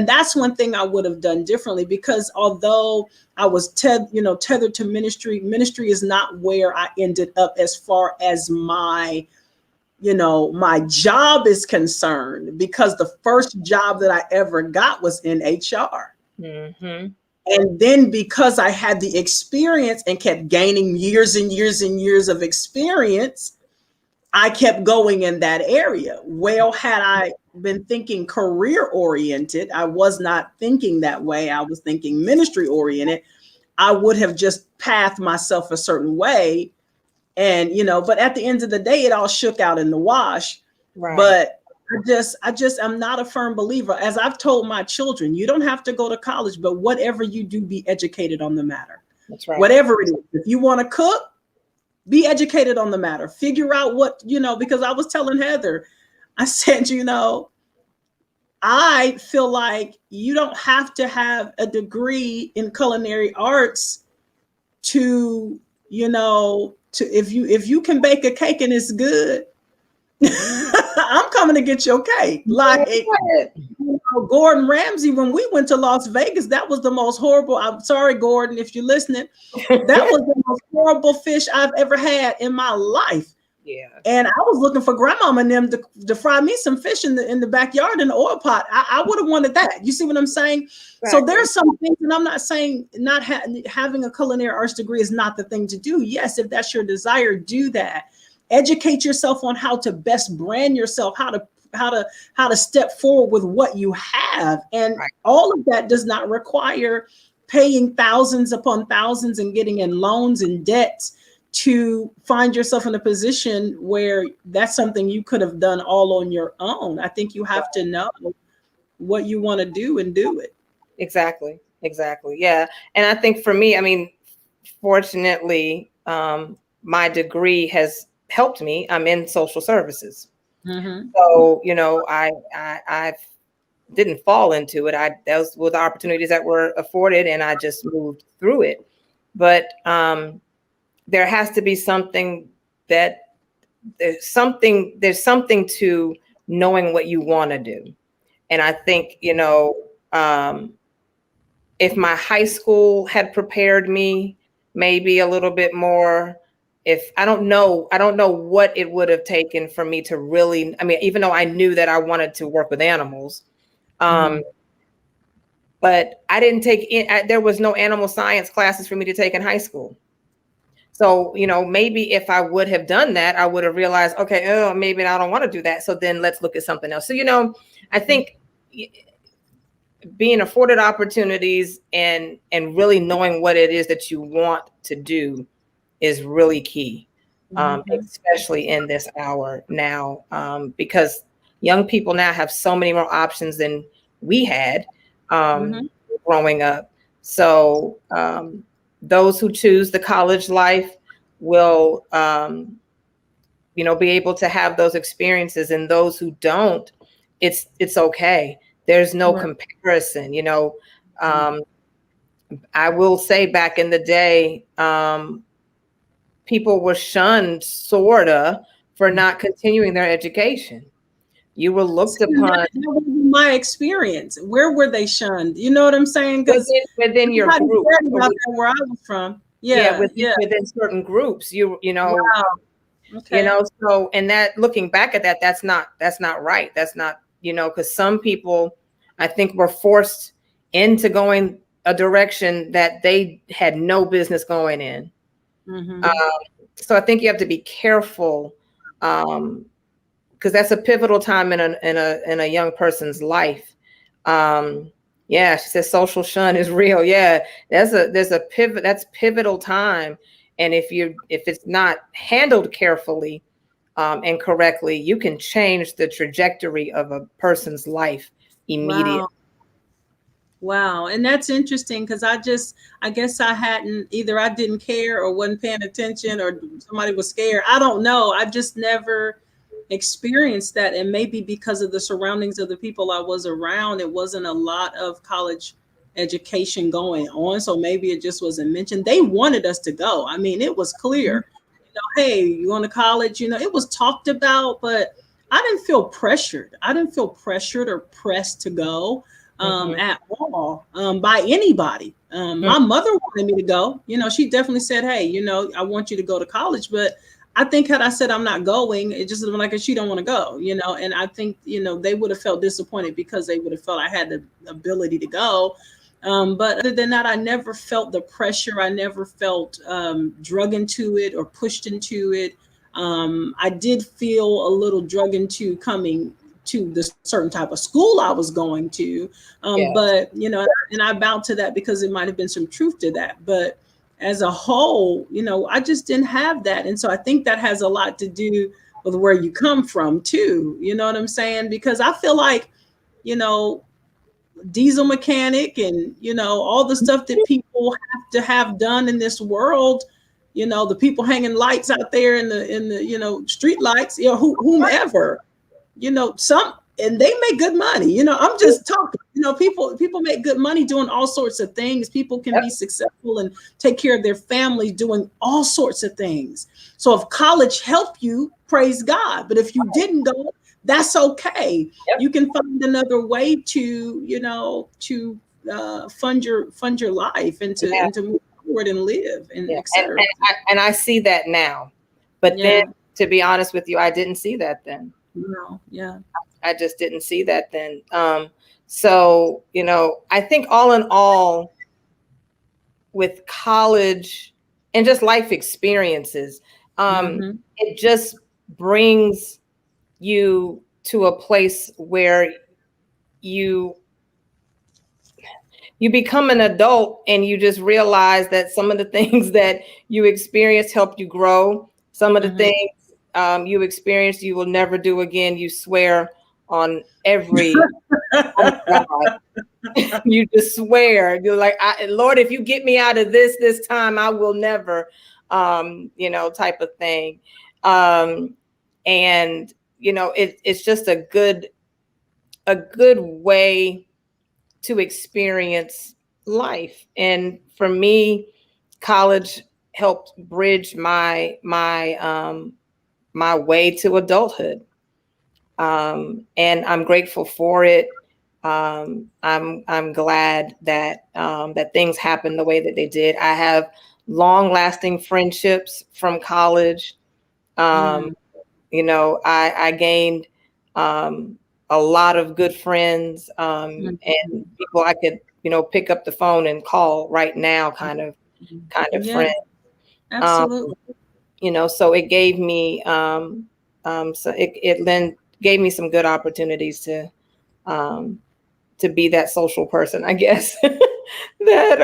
that's one thing I would have done differently, because although I was tethered to ministry is not where I ended up as far as my job is concerned, because the first job that I ever got was in HR. And then because I had the experience and kept gaining years and years and years of experience, I kept going in that area. Well, had I been thinking career oriented, I was not thinking that way. I was thinking ministry oriented. I would have just pathed myself a certain way. And, but at the end of the day, it all shook out in the wash. But I'm not a firm believer. As I've told my children, you don't have to go to college, but whatever you do, be educated on the matter. That's right. Whatever it is. If you want to cook, be educated on the matter. Figure out what, because I was telling Heather, I said, I feel like you don't have to have a degree in culinary arts to, to if you can bake a cake and it's good, I'm coming to get your cake. Like, Gordon Ramsay, when we went to Las Vegas, that was the most horrible. I'm sorry, Gordon, if you're listening. That was the most horrible fish I've ever had in my life. Yeah. And I was looking for grandmama and them to fry me some fish in the backyard in the oil pot. I would have wanted that. You see what I'm saying? Exactly. So there's some things, and I'm not saying not having a culinary arts degree is not the thing to do. Yes, if that's your desire, do that. Educate yourself on how to best brand yourself, how to step forward with what you have. And right. All of that does not require paying thousands upon thousands and getting in loans and debts to find yourself in a position where that's something you could have done all on your own. I think you have to know what you want to do and do it. Exactly. Yeah. And I think for me, I mean, fortunately, my degree has helped me. I'm in social services. Mm-hmm. So, I didn't fall into it. Those were the opportunities that were afforded, and I just moved through it. But there has to be something there's something to knowing what you want to do. And I think, if my high school had prepared me maybe a little bit more, I don't know what it would have taken for me to really, I mean, even though I knew that I wanted to work with animals, but I didn't there was no animal science classes for me to take in high school. So, maybe if I would have done that, I would have realized, okay, maybe I don't want to do that. So then let's look at something else. So, I think being afforded opportunities and really knowing what it is that you want to do is really key, especially in this hour now, because young people now have so many more options than we had growing up. So those who choose the college life will, be able to have those experiences, and those who don't, it's okay. There's no comparison, I will say back in the day, people were shunned sorta for not continuing their education. You were looked upon. My experience. Where were they shunned? You know what I'm saying? Because within your group, where I was from. Within certain groups, wow. Okay. So, and that, looking back at that, that's not right. That's not, because some people, I think, were forced into going a direction that they had no business going in. So I think you have to be careful, because that's a pivotal time in a young person's life. She says social shun is real. Yeah, there's a pivot. That's pivotal time, and if it's not handled carefully and correctly, you can change the trajectory of a person's life immediately. Wow. And that's interesting, because I guess I didn't care or wasn't paying attention, or somebody was scared. I don't know. I just never experienced that. And maybe because of the surroundings of the people I was around, it wasn't a lot of college education going on. So maybe it just wasn't mentioned. They wanted us to go. I mean, it was clear, hey, you going to college, it was talked about, but I didn't feel pressured. I didn't feel pressured or pressed to go. At all, by anybody. My mother wanted me to go. She definitely said, hey, I want you to go to college. But I think had I said I'm not going, it just like she don't want to go, and I think, they would have felt disappointed, because they would have felt I had the ability to go. But other than that, I never felt the pressure. I never felt drug into it or pushed into it. I did feel a little drug into coming to the certain type of school I was going to. But, and I bowed to that, because it might've been some truth to that. But as a whole, I just didn't have that. And so I think that has a lot to do with where you come from too. You know what I'm saying? Because I feel like, diesel mechanic and, all the stuff that people have to have done in this world, the people hanging lights out there in the street lights, whomever, and they make good money. You know, I'm just talking. You know, people make good money doing all sorts of things. People can be successful and take care of their families doing all sorts of things. So if college helped you, praise God. But if you didn't go, that's okay. Yep. You can find another way to, you know, to fund your life and to move forward and live and etc. And I see that now. But then, to be honest with you, I didn't see that then. No, I just didn't see that then. So, you know, I think all in all, with college and just life experiences, it just brings you to a place where you become an adult and you just realize that some of the things that you experienced helped you grow. Some of the things you experienced, you will never do again. You swear on every, oh God. You just swear. You're like, Lord, if you get me out of this time, I will never, you know, type of thing. And, you know, it's just a good way to experience life. And for me, college helped bridge my way to adulthood. And I'm grateful for it. I'm glad that that things happened the way that they did. I have long-lasting friendships from college. You know, I gained a lot of good friends and people I could, you know, pick up the phone and call right now, kind of friends. Absolutely. You know, so it gave me so it then gave me some good opportunities to be that social person, I guess, that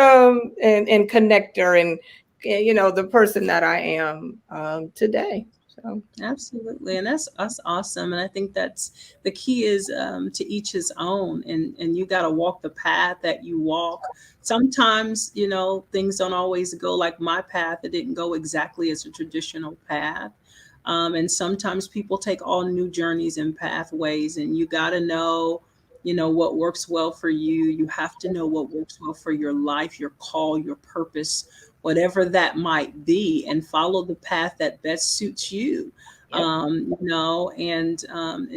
and connector and, you know, the person that I am today. So. Absolutely. And that's awesome. And I think that's the key is to each his own, and you got to walk the path that you walk. Sometimes, you know, things don't always go like my path. It didn't go exactly as a traditional path. And sometimes people take all new journeys and pathways, and you got to know, you know, what works well for you. You have to know what works well for your life, your call, your purpose, whatever that might be, and follow the path that best suits you. You know, and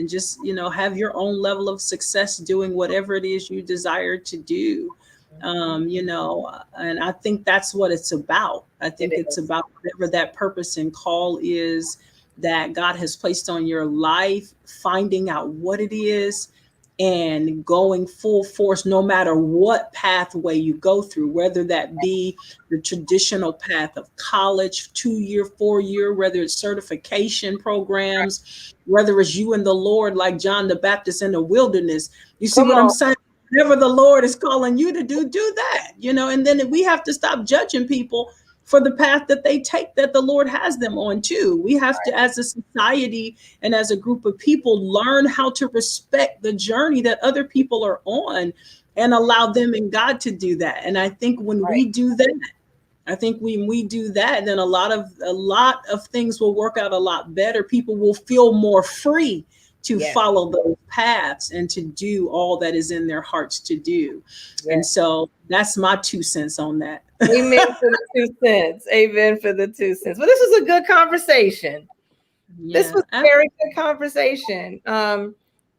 just, you know, have your own level of success doing whatever it is you desire to do. You know, and I think that's what it's about. I think it's about whatever that purpose and call is that God has placed on your life, finding out what it is and going full force, no matter what pathway you go through, whether that be the traditional path of college, 2-year, 4-year, whether it's certification programs, whether it's you and the Lord, like John the Baptist in the wilderness. You see what I'm saying? Whatever the Lord is calling you to do that, you know, and then we have to stop judging people for the path that they take that the Lord has them on too. We have to, as a society and as a group of people, learn how to respect the journey that other people are on and allow them and God to do that. And I think when we do that, then a lot of things will work out a lot better. People will feel more free to follow those paths and to do all that is in their hearts to do. And so that's my 2 cents on that. Amen for the 2 cents. Amen for the 2 cents. Well, this was a good conversation. This was a very good conversation.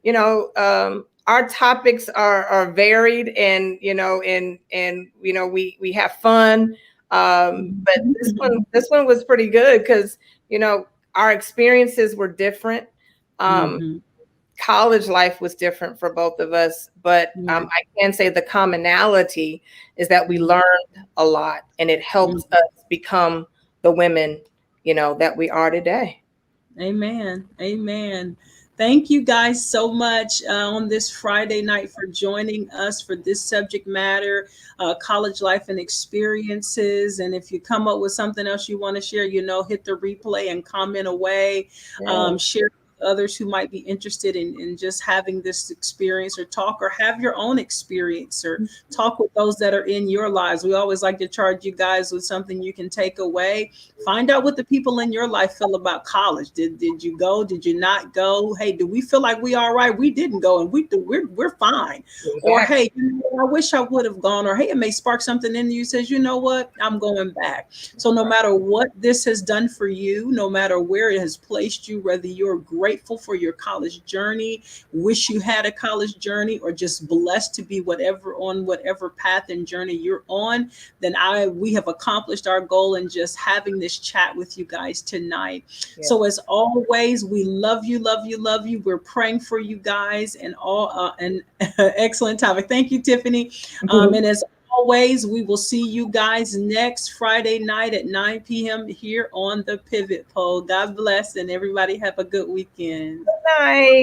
You know, our topics are varied, and you know, and you know, we have fun. But this one was pretty good because, you know, our experiences were different. College life was different for both of us, but I can say the commonality is that we learned a lot, and it helped us become the women, you know, that we are today. Amen. Amen. Thank you guys so much on this Friday night for joining us for this subject matter, college life and experiences. And if you come up with something else you want to share, you know, hit the replay and comment away. Share others who might be interested in just having this experience or talk, or have your own experience, or talk with those that are in your lives. We always like to charge you guys with something you can take away. Find out what the people in your life feel about college. Did you go? Did you not go? Hey, do we feel like we all right? We didn't go and we're fine. Or hey, I wish I would have gone. Or hey, it may spark something in you says, you know what, I'm going back. So no matter what this has done for you, no matter where it has placed you, whether you're grateful for your college journey, wish you had a college journey, or just blessed to be on whatever path and journey you're on, then we have accomplished our goal in just having this chat with you guys tonight. Yeah. So as always, we love you, love you, love you. We're praying for you guys, and all an excellent topic. Thank you, Tiffany. And as always, we will see you guys next Friday night at 9 p.m. here on the Pivot Pole. God bless, and everybody have a good weekend. Good night.